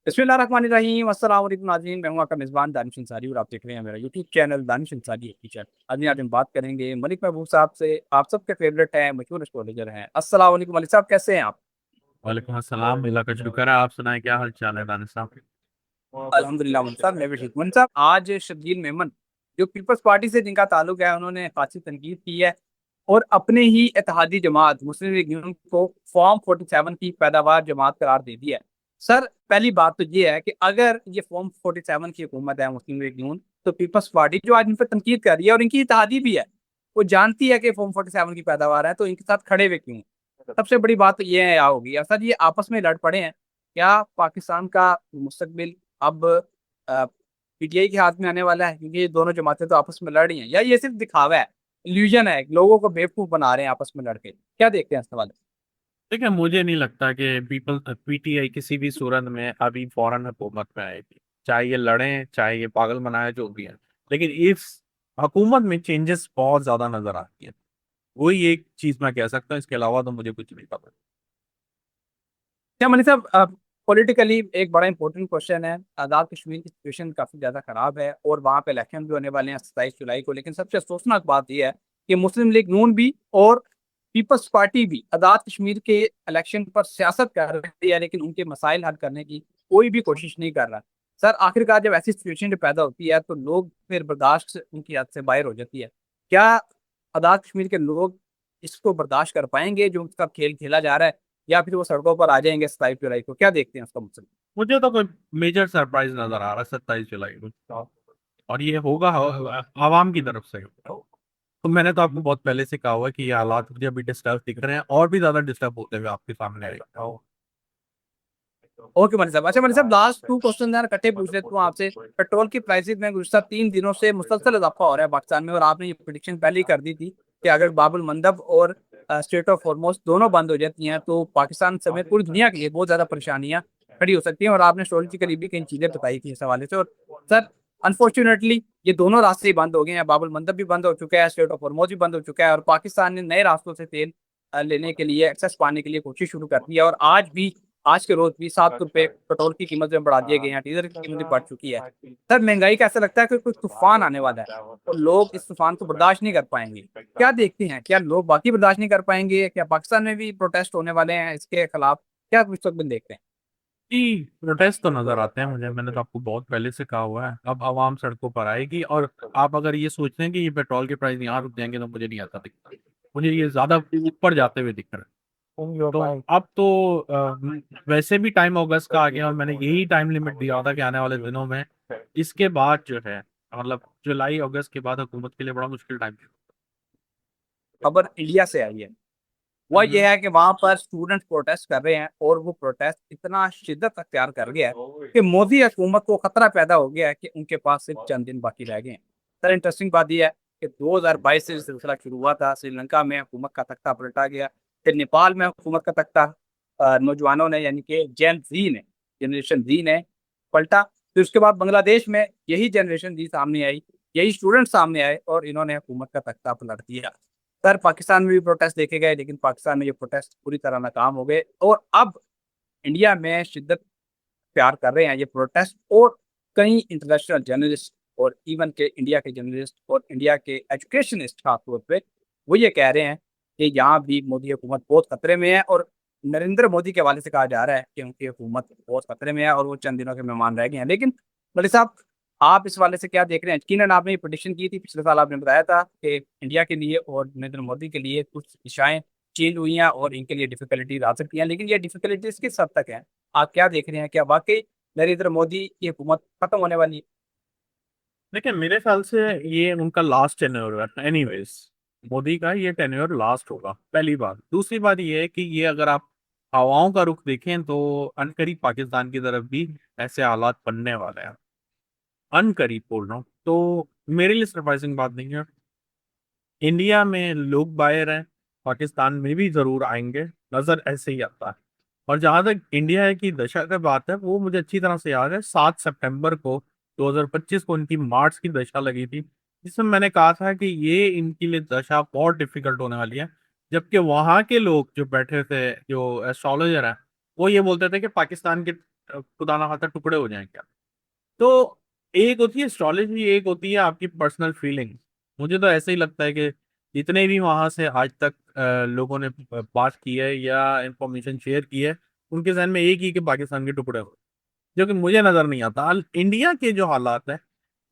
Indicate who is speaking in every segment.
Speaker 1: बिस्मिल्लाहिर्रहमानिर्रहीम अस्सलाम वालेकुम नाज़रीन, मैं हूं आपका मेज़बान दानिश अंसारी और आप देख रहे हैं मेरा YouTube channel Danish Ansari teacher. आज हम बात करेंगे मलिक महबूब साहब से। आप सबके फेवरेट हैं, मशहूर एस्ट्रोलॉजर हैं। अस्सलाम वालेकुम मलिक साहब, कैसे हैं आप?
Speaker 2: वालेकुम अस्सलाम। अल्लाह का शुक्र है। आप सुनाएं, क्या हाल चाल है दानिश साहब?
Speaker 1: अल्हम्दुलिल्लाह मलिक साहब, मैं भी ठीक हूं। मलिक साहब, आज शब्बीर मेमन जो पीपल्स पार्टी से जिनका ताल्लुक है, उन्होंने खासी तनकीद की है और अपने ही इत्तेहादी जमात मुस्लिम लीग नून को फॉर्म 47 की पैदावार जमात करार दे दिया है। सर, पहली बात तो ये है कि अगर ये फॉर्म 47 की हुकूमत है मुस्लिम लीग नून, तो पीपल्स पार्टी जो आज इन पर तनकीद कर रही है और इनकी इत्तेहादी भी है, वो जानती है कि फॉर्म 47 की पैदावार है, तो इनके साथ खड़े हुए क्यों? सबसे बड़ी बात तो ये है होगी, और सर ये आपस में लड़ पड़े हैं। क्या पाकिस्तान का मुस्तकबिल अब पीटीआई के हाथ में आने वाला है, क्योंकि ये दोनों जमातें तो आपस में लड़ रही हैं, या ये सिर्फ दिखावा है, इल्यूजन है, लोगों को बेवकूफ बना रहे हैं आपस में लड़के? क्या देखते हैं इस सवाल?
Speaker 2: देखिए, मुझे नहीं लगता कि पीटीआई किसी भी सूरत में अभी फौरन हुकूमत में आएगी। चाहे ये लड़ें, चाहे ये पागल बनाए, जो भी है। लेकिन इस हुकूमत में चेंजेस बहुत ज्यादा नजर आती है। वही एक चीज मैं कह सकता हूँ, इसके अलावा तो मुझे कुछ नहीं पता।
Speaker 1: क्या मनी साहब, पॉलिटिकली एक बड़ा इंपॉर्टेंट क्वेश्चन है। आज़ाद कश्मीर की सिचुएशन काफी ज्यादा खराब है और वहाँ पे इलेक्शन भी होने वाले हैं 27 जुलाई को, लेकिन सबसे अफसोसनाक बात यह है कि मुस्लिम लीग नून भी और पीपल्स पार्टी भी आज़ाद कश्मीर के इलेक्शन पर सियासत कर रही है, लेकिन उनके मसाइल हल करने की कोई भी कोशिश नहीं कर रहा। सर, आखिरकार जब ऐसी सिचुएशन पैदा होती है तो लोग फिर बर्दाश्त उनकी हद से बाहर हो जाती है। क्या आज़ाद कश्मीर के लोग इसको बर्दाश्त कर पाएंगे जो उनका खेल खेला जा रहा है, या फिर वो सड़कों पर आ जाएंगे 27 जुलाई को? क्या देखते हैं उसका मतलब?
Speaker 2: मुझे तो कोई मेजर सरप्राइज नजर आ रहा है 27 जुलाई को। और ये होगा आवाम की तरफ से। तो मैंने तो आपको बहुत पहले से कहा हुआ है कि ये हालात मुझे अभी डिस्टर्ब दिख रहे हैं, और भी ज्यादा डिस्टर्ब होते हुए आपके सामने आएगा।
Speaker 1: ओके मनी साहब, अच्छा मनी साहब, लास्ट टू क्वेश्चन यार इकट्ठे पूछ लेता हूँ आपसे। पेट्रोल की प्राइसेस में गुज़श्ता 3 दिनों से मुसलसल इजाफा हो रहा है पाकिस्तान में, और आपने ये प्रिडिक्शन पहले ही कर दी थी कि अगर बाबुल मंदब और स्ट्रेट ऑफ हॉर्मोज दोनों बंद हो जाती हैं तो पाकिस्तान समेत पूरी दुनिया के लिए बहुत ज्यादा परेशानियां खड़ी हो सकती हैं, और आपने एस्ट्रोलॉजिकली भी कई चीजें बताई थी इस हवाले से। और सर, अनफॉर्चुनेटली ये दोनों रास्ते ही बंद हो गए हैं। बाबुल मंदब भी बंद हो चुका है, स्ट्रेट ऑफ हॉर्मोज भी बंद हो चुका है, और पाकिस्तान ने नए रास्तों से तेल लेने के लिए, एक्सेस पाने के लिए कोशिश शुरू कर दी है। और आज के रोज भी 7 रुपए पेट्रोल की कीमत में बढ़ा दिए गए हैं, डीजल की कीमत भी बढ़ चुकी है। सर, महंगाई का ऐसा लगता है कि कोई तूफान आने वाला है और लोग इस तूफान को बर्दाश्त नहीं कर पाएंगे। क्या देखते हैं, क्या लोग बाकी बर्दाश्त नहीं कर पाएंगे? क्या पाकिस्तान में भी प्रोटेस्ट होने वाले हैं इसके खिलाफ? क्या मुस्तकबिल देखते हैं?
Speaker 2: जी, प्रोटेस्ट तो नजर आते हैं मुझे। मैंने तो आपको बहुत पहले से कहा हुआ है, अब आवाम सड़कों पर आएगी। और आप अगर ये सोचते हैं कि ये पेट्रोल के प्राइस यहाँ रुक जाएंगे, तो मुझे नहीं आता दिखता। मुझे ये ज्यादा ऊपर जाते हुए दिख रहा है। तो अब तो वैसे भी टाइम अगस्त का आ गया, और मैंने यही टाइम लिमिट दिया था कि आने वाले दिनों में इसके बाद जो है, मतलब जुलाई अगस्त के बाद हुकूमत के लिए बड़ा मुश्किल टाइम
Speaker 1: खबर इंडिया से आई है, वह
Speaker 2: है।
Speaker 1: यह है कि वहां पर स्टूडेंट प्रोटेस्ट कर रहे हैं, और वो प्रोटेस्ट इतना शिद्दत अख्तियार कर गया है कि मोदी हुकूमत को खतरा पैदा हो गया है कि उनके पास सिर्फ चंद दिन बाकी रह गए हैं। सर, इंटरेस्टिंग बात यह है कि 2022 से सिलसिला शुरू हुआ था। श्रीलंका में हुकूमत का तख्ता पलटा गया, फिर नेपाल में हुकूमत का तख्ता नौजवानों ने, यानी कि जेन जी ने, जनरेशन जी ने पलटा। फिर उसके बाद बांग्लादेश में यही जनरेशन जी सामने आई, यही स्टूडेंट सामने आए, और इन्होंने हुकूमत का तख्ता पलट दिया। सर, पाकिस्तान में भी प्रोटेस्ट देखे गए, लेकिन पाकिस्तान में ये प्रोटेस्ट पूरी तरह नाकाम हो गए, और अब इंडिया में शिद्दत प्यार कर रहे हैं ये प्रोटेस्ट। और कई इंटरनेशनल जर्नलिस्ट और इवन के इंडिया के जर्नलिस्ट और इंडिया के एजुकेशनिस्ट खासतौर पे, वो ये कह रहे हैं कि यहाँ भी मोदी हुकूमत बहुत खतरे में है, और नरेंद्र मोदी के हवाले से कहा जा रहा है कि उनकी हुकूमत बहुत खतरे में है और वो चंद दिनों के मेहमान रह गए हैं। लेकिन बड़े साहब, आप इस वाले से क्या देख रहे हैं? यकीनन आपने ये प्रेडिक्शन की थी पिछले साल, आपने बताया था कि इंडिया के लिए और नरेंद्र मोदी के लिए कुछ दिशाएं चेंज हुई हैं और इनके लिए डिफिकल्टीज आ सकती हैं, लेकिन ये डिफिकल्टीज किस हद तक है? आप क्या देख रहे हैं? क्या वाकई नरेंद्र मोदी की हुकूमत खत्म होने वाली है?
Speaker 2: देखिए, मेरे ख्याल से ये उनका लास्ट टेन्योर है एनीवेज। मोदी का ये टेन्योर लास्ट होगा, पहली बात। दूसरी बात ये है कि ये अगर आप हवाओं का रुख देखें तो अनकरीब पाकिस्तान की तरफ भी ऐसे हालात बनने वाले हैं। अनकरीब बोल रहा हूँ, तो मेरे लिए सरप्राइजिंग बात नहीं है। इंडिया में लोग बाहर हैं, पाकिस्तान में भी जरूर आएंगे, नजर ऐसे ही आता है। और जहां तक इंडिया की दशा की बात है, वो मुझे अच्छी तरह से याद है। 7 सितंबर को 2025 को इनकी मार्च की दशा लगी थी, जिसमें मैंने कहा था कि ये इनके लिए दशा बहुत डिफिकल्ट होने वाली है। जबकि वहां के लोग जो बैठे थे, जो एस्ट्रोलॉजर हैं, वो ये बोलते थे कि पाकिस्तान के खुदा ना खास्ता टुकड़े हो जाएं क्या। तो एक होती है एस्ट्रोलॉजी, एक होती है आपकी पर्सनल फीलिंग। मुझे तो ऐसे ही लगता है कि जितने भी वहां से आज तक लोगों ने बात की है या इंफॉर्मेशन शेयर की है, उनके जहन में एक ही कि पाकिस्तान के टुकड़े हो, जो कि मुझे नजर नहीं आता। इंडिया के जो हालात है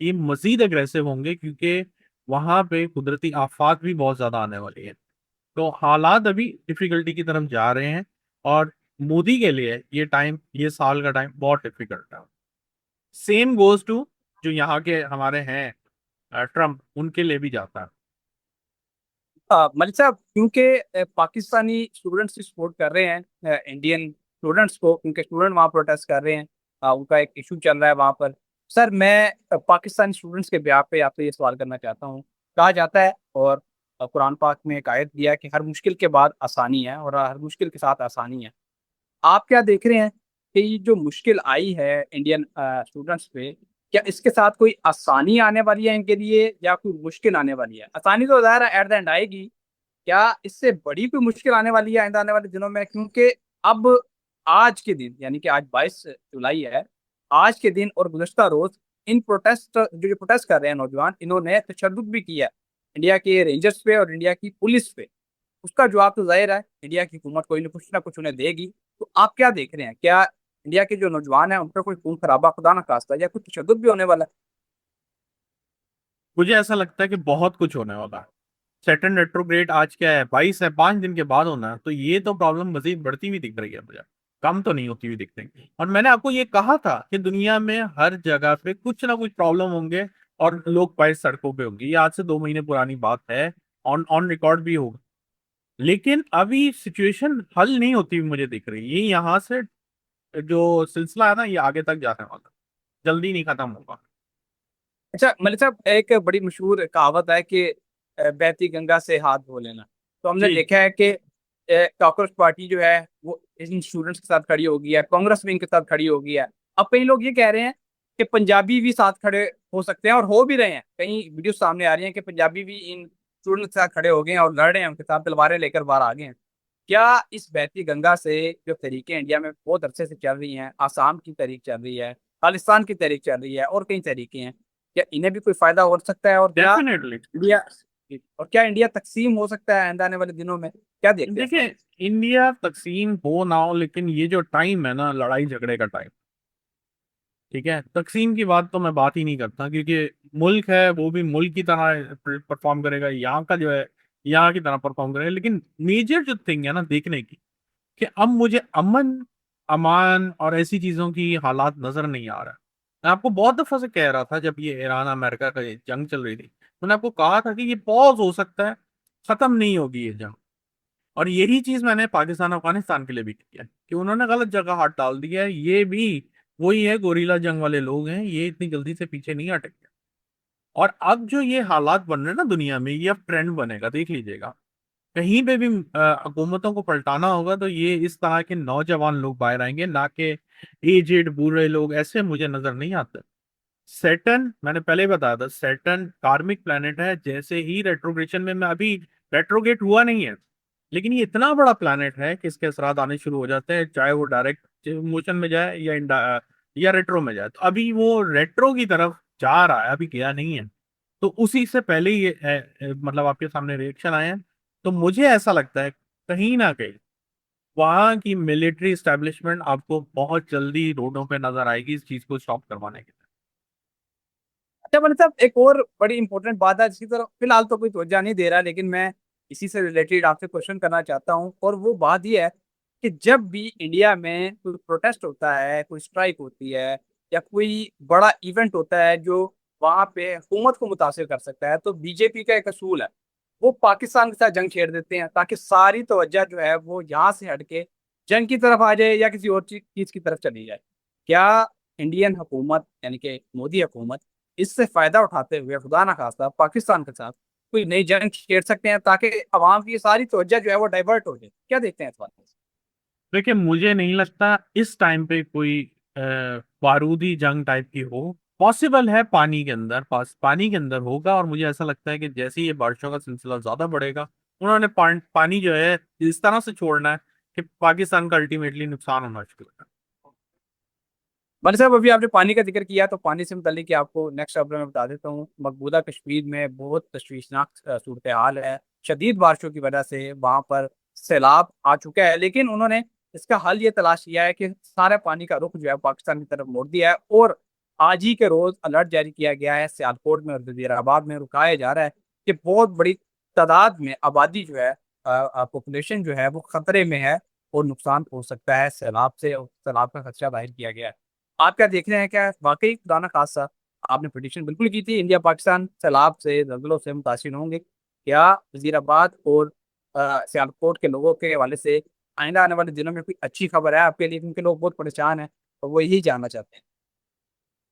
Speaker 2: ये मजीद अग्रेसिव होंगे, क्योंकि वहां पे कुदरती आफात भी बहुत ज्यादा आने वाली है। तो हालात अभी डिफिकल्टी की तरफ जा रहे हैं, और मोदी के लिए ये टाइम, ये साल का टाइम बहुत डिफिकल्ट है। सेम गोज टू जो यहाँ के हमारे हैं ट्रम्प, उनके लिए भी जाता है।
Speaker 1: मलिक साहब, क्योंकि पाकिस्तानी स्टूडेंट्स सपोर्ट कर रहे हैं इंडियन स्टूडेंट्स को, क्योंकि स्टूडेंट वहाँ प्रोटेस्ट कर रहे हैं, उनका एक इशू चल रहा है वहाँ पर। सर, मैं पाकिस्तानी स्टूडेंट्स के ब्याह पे आपसे ये सवाल करना चाहता हूँ। कहा जाता है, और कुरान पाक में एक आयत दिया है कि हर मुश्किल के बाद आसानी है और हर मुश्किल के साथ आसानी है। आप क्या देख रहे हैं कि ये जो मुश्किल आई है इंडियन स्टूडेंट्स पे, क्या इसके साथ कोई आसानी आने वाली है इनके लिए, या कोई मुश्किल आने वाली है? आसानी तो ज़ाहिर है एट द एंड आएगी, क्या इससे बड़ी कोई मुश्किल आने वाली है आइंदा आने वाले दिनों में? क्योंकि अब आज के दिन, यानी कि आज 22 जुलाई है, आज के दिन और गुज़श्ता रोज इन प्रोटेस्ट जो प्रोटेस्ट कर रहे हैं नौजवान, इन्होंने तशद्दुद भी किया है इंडिया के रेंजर्स पे और इंडिया की पुलिस पे। उसका जवाब तो जाहिर है इंडिया की हुकूमत कोई ना कुछ उन्हें देगी। तो आप क्या देख रहे हैं, क्या इंडिया के जो नौजवान हैं उन पर कोई खून खराबा खुदा ना खास्ता या कुछ तशद्दुद भी होने वाला है?
Speaker 2: मुझे ऐसा लगता है कि बहुत कुछ होने वाला है। सैटर्न रेट्रोग्रेड आज क्या है, 22 है, 5 दिन के बाद होना है। तो ये तो प्रॉब्लम मजीद बढ़ती हुई दिख रही है मुझे, कम तो नहीं होती हुई दिख रही। और मैंने आपको ये कहा था कि दुनिया में हर जगह पे कुछ ना कुछ प्रॉब्लम होंगे, और लोग 22 सड़कों पे होंगे। ये आज से 2 महीने पुरानी बात है, ऑन ऑन रिकॉर्ड भी होगा। लेकिन अभी सिचुएशन हल नहीं होती हुई मुझे दिख रही। ये यहाँ से जो सिलसिला है ना, ये आगे तक जाने वाला, जल्दी नहीं खत्म होगा।
Speaker 1: अच्छा मलिक साहब, एक बड़ी मशहूर कहावत है कि बहती गंगा से हाथ धो लेना। तो हमने
Speaker 2: जी।
Speaker 1: देखा है कि कॉकरोच पार्टी जो है वो इन स्टूडेंट्स के साथ खड़ी हो गई है, कांग्रेस भी इनके साथ खड़ी हो गई है। अब कई लोग ये कह रहे हैं कि पंजाबी भी साथ खड़े हो सकते हैं, और हो भी रहे हैं। कई वीडियो सामने आ रही हैं कि पंजाबी भी इन स्टूडेंट्स के साथ खड़े हो गए हैं और लड़ रहे हैं, उनके साथ तलवारें लेकर बाहर आ गए हैं। क्या इस बहती गंगा से जो तरीके इंडिया में बहुत अरसे से चल रही हैं, आसाम की तहरीक चल रही है, खालिस्तान की तहरीक चल रही है, और कई तरीके हैं, क्या इन्हें भी कोई फायदा हो सकता है? और क्या
Speaker 2: डेफिनेटली।
Speaker 1: इंडिया इंडिया तकसीम हो सकता है आने वाले दिनों में? क्या देखते हैं इस बारे
Speaker 2: देखिए, इंडिया तकसीम हो ना हो, लेकिन ये जो टाइम है ना, लड़ाई झगड़े का टाइम, ठीक है। तकसीम की बात तो मैं बात ही नहीं करता, क्योंकि मुल्क है, वो भी मुल्क की तरह परफॉर्म करेगा, यहाँ का जो है यहाँ की तरह परफॉर्म करेगा। लेकिन मेजर जो थिंग है ना देखने की, कि अब मुझे अमन, अमान और ऐसी चीजों की हालात नजर नहीं आ रहा। मैं आपको बहुत दफा से कह रहा था, जब ये ईरान अमेरिका का ये जंग चल रही थी, मैंने आपको कहा था कि ये पॉज हो सकता है, खत्म नहीं होगी ये जंग। और यही चीज मैंने पाकिस्तान अफगानिस्तान के लिए भी की है, कि उन्होंने गलत जगह हाथ डाल दिया है। ये भी वही है, गोरीला जंग वाले लोग हैं, ये इतनी जल्दी से पीछे नहीं हटेंगे। और अब जो ये हालात बन रहे हैं ना दुनिया में, ये अब ट्रेंड बनेगा, देख लीजिएगा। कहीं पे भी हुकूमतों को पलटाना होगा तो ये इस तरह के नौजवान लोग बाहर आएंगे, ना कि एजेड बूढ़े लोग। ऐसे मुझे नजर नहीं आते। सैटर्न, मैंने पहले ही बताया था, सैटर्न कार्मिक प्लेनेट है। जैसे ही रेट्रोग्रेशन में, मैं अभी रेट्रोगेट हुआ नहीं है, लेकिन ये इतना बड़ा प्लेनेट है कि इसके असरात आने शुरू हो जाते हैं, चाहे वो डायरेक्ट मोशन में जाए या रेट्रो में जाए। तो अभी वो रेट्रो की तरफ जा रहा है, अभी गया नहीं है। तो उसी से पहले ये मतलब आपके सामने रिएक्शन आए हैं। तो मुझे ऐसा लगता है कहीं ना कहीं वहां की मिलिट्री स्टैब्लिशमेंट आपको बहुत जल्दी रोडों पे नजर आएगी, इस चीज को स्टॉप करवाने के लिए।
Speaker 1: अच्छा मैंने साहब, एक और बड़ी इंपॉर्टेंट बात है जिसकी तरफ फिलहाल तो कोई तवज्जो नहीं दे रहा, लेकिन मैं इसी से रिलेटेड आपसे क्वेश्चन करना चाहता हूँ। और वो बात ये है कि जब भी इंडिया में कोई प्रोटेस्ट होता है, कोई स्ट्राइक होती है, या कोई बड़ा इवेंट होता है जो वहां पे हुकूमत को मुतासिर कर सकता है, तो बीजेपी का एक असूल है, वो पाकिस्तान के साथ जंग छेड़ देते हैं, ताकि सारी तवज्जो जो है वो यहाँ से हटके जंग की तरफ आ जाए या किसी और चीज की तरफ चली जाए। क्या इंडियन हुकूमत, यानी कि मोदी हुकूमत, इससे फायदा उठाते हुए खुदा ना खास्ता पाकिस्तान के साथ कोई नई जंग छेड़ सकते हैं, ताकि अवाम की सारी तवज्जो जो है वो डाइवर्ट हो जाए? क्या देखते हैं इस बात में?
Speaker 2: देखिए, मुझे नहीं लगता इस टाइम पे कोई बारूदी जंग टाइप की हो। पॉसिबल है पानी के अंदर, पानी के अंदर होगा। और मुझे ऐसा लगता है कि जैसे ही ये बारिशों का सिलसिला ज्यादा बढ़ेगा, उन्होंने पानी जो है इस तरह से छोड़ना है कि पाकिस्तान का अल्टीमेटली नुकसान होना शुरू होगा।
Speaker 1: मलिक साहब, अभी आपने पानी का जिक्र किया तो पानी से मुतालिक आपको नेक्स्ट खबर मैं बता देता हूँ। मकबूजा कश्मीर में बहुत तशवीशनाक सूरत हाल है। शदीद बारिशों की वजह से वहाँ पर सैलाब आ चुका है, लेकिन उन्होंने इसका हल ये तलाश किया है कि सारे पानी का रुख जो है पाकिस्तान की तरफ मोड़ दिया है, और आज ही के रोज अलर्ट जारी किया गया है सियालकोट में और वजीराबाद में। रुकाया जा रहा है कि बहुत बड़ी तादाद में आबादी जो है, पॉपुलेशन जो है वो खतरे में है और नुकसान हो सकता है सैलाब से, और सैलाब का खदशा जाहिर किया गया है। आप क्या देख रहे हैं, क्या वाकई खुदा न खासा आपने प्रेडिक्शन बिल्कुल की थी इंडिया पाकिस्तान सैलाब से जल्जलों से मुतासिर होंगे? क्या वजीराबाद और सियालकोट के लोगों के हवाले से आइंदा आने वाले दिनों में कोई अच्छी खबर है आपके लिए, क्योंकि लोग बहुत परेशान हैं और वो यही जानना चाहते हैं?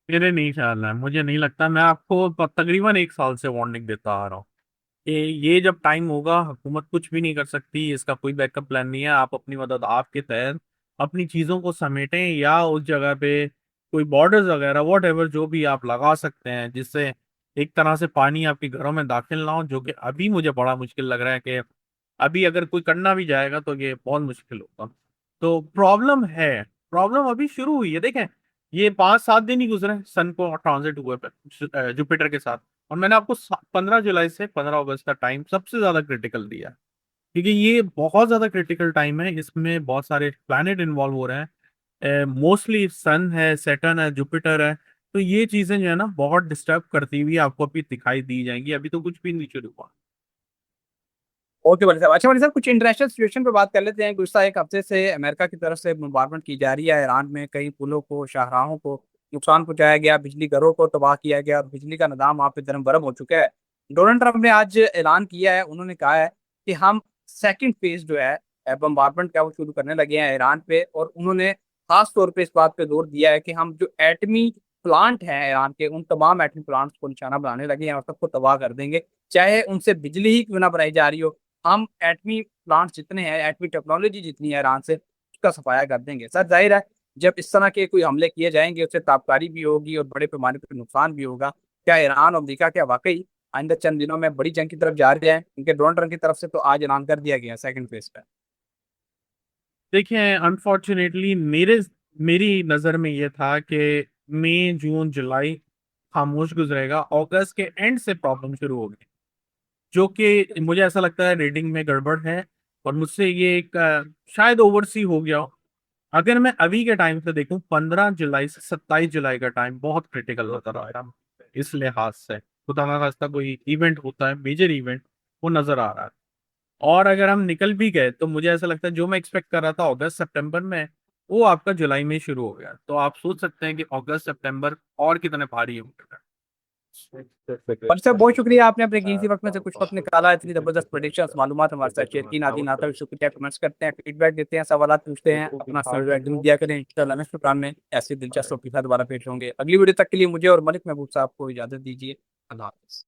Speaker 2: मेरे नहीं ख्याल है, मुझे नहीं लगता। मैं आपको तकरीबन 1 साल से वार्निंग देता आ रहा हूँ कि ये जब टाइम होगा, हुकूमत कुछ भी नहीं कर सकती, इसका कोई बैकअप प्लान नहीं है। आप अपनी मदद आपके तहत अपनी चीज़ों को समेटें, या उस जगह पे कोई बॉर्डर्स वगैरह वॉट एवर जो भी आप लगा सकते हैं, जिससे एक तरह से पानी आपके घरों में दाखिल ना हो, जो कि अभी मुझे बड़ा मुश्किल लग रहा है कि अभी अगर कोई करना भी जाएगा तो ये बहुत मुश्किल होगा। तो प्रॉब्लम है, प्रॉब्लम अभी शुरू हुई है। देखें, ये 5-7 दिन ही गुजरे सन को ट्रांजिट हुए पे जुपिटर के साथ, और मैंने आपको 15 जुलाई से 15 अगस्त का टाइम सबसे ज्यादा क्रिटिकल दिया है, क्योंकि ये बहुत ज्यादा क्रिटिकल टाइम है। इसमें बहुत सारे प्लैनेट इन्वॉल्व हो रहे हैं, मोस्टली सन है, सैटर्न है, जुपिटर है। तो ये चीजें जो है ना बहुत डिस्टर्ब करती हुई आपको अभी दिखाई दी जाएंगी। अभी तो कुछ भी नहीं शुरू हुआ।
Speaker 1: ओके भाई साहब। अच्छा भाई साहब, कुछ इंटरनेशनल सिचुएशन पे बात कर लेते हैं। गुज़श्ता एक हफ्ते से अमेरिका की तरफ से बम्बारमेंट की जा रही है ईरान में। कई पुलों को, शाहराहों को नुकसान पहुंचाया गया, बिजली घरों को तबाह किया गया और बिजली का निज़ाम वहाँ पे दरम बरम हो चुका है। डोनाल्ड ट्रंप ने आज ऐलान किया है, उन्होंने कहा है कि हम सेकंड फेज जो है बम्बारमेंट का वो शुरू करने लगे हैं ईरान पे, और उन्होंने खास तौर पे इस बात पे जोर दिया है कि हम जो एटमी प्लांट हैं ईरान के, उन तमाम एटमी प्लांट्स को निशाना बनाने लगे हैं और सबको तबाह कर देंगे, चाहे उनसे बिजली ही क्यों ना बनाई जा रही हो। हम एटमी प्लांट जितने हैं, एटमी टेक्नोलॉजी जितनी है ईरान से, उसका सफाया कर देंगे। सर जाहिर है जब इस तरह के कोई हमले किए जाएंगे उससे ताबकारी भी होगी और बड़े पैमाने पर नुकसान भी होगा। क्या ईरान और अमरीका क्या वाकई आइंदा चंद दिनों में बड़ी जंग की तरफ जा रहे हैं? क्योंकि डोनाल्ड ट्रंप की तरफ से तो आज ऐलान कर दिया गया सेकंड फेज पे।
Speaker 2: देखिए, अनफॉर्चुनेटली मेरी नज़र में ये था कि मई जून जुलाई खामोश गुजरेगा, अगस्त के एंड से प्रॉब्लम शुरू होगी, जो कि मुझे ऐसा लगता है रीडिंग में गड़बड़ है, और मुझसे ये एक शायद ओवरसी हो गया हो। अगर मैं अभी के टाइम से देखूं, 15 जुलाई से 27 जुलाई का टाइम बहुत क्रिटिकल नजर आ रहा है। इस लिहाज से खुदा ना खास्ता कोई इवेंट होता है, मेजर इवेंट, वो नजर आ रहा है। और अगर हम निकल भी गए तो मुझे ऐसा लगता है जो मैं एक्सपेक्ट कर रहा था अगस्त सितंबर में, वो आपका जुलाई में शुरू हो गया। तो आप सोच सकते हैं कि अगस्त सितंबर और कितने भारी होंगे।
Speaker 1: पर सर बहुत शुक्रिया, आपने अपने कीमती वक्त में से कुछ वक्त निकाला, इतनी जबरदस्त प्रेडिक्शन मालूमात हमारे साथ शेयर की। नादी नाता शुक्रिया, कमेंट्स करते हैं, फीडबैक देते हैं, सवाल पूछते हैं, अपना फीडबैक जरूर दिया करें। इंशाल्लाह नेक्स्ट प्रोग्राम में ऐसी दिलचस्प टॉपिक के साथ दोबारा पेश होंगे। अगली वीडियो तक के लिए मुझे और मलिक महबूब साहब को इजाजत दीजिए। अल्लाह हाफिज़।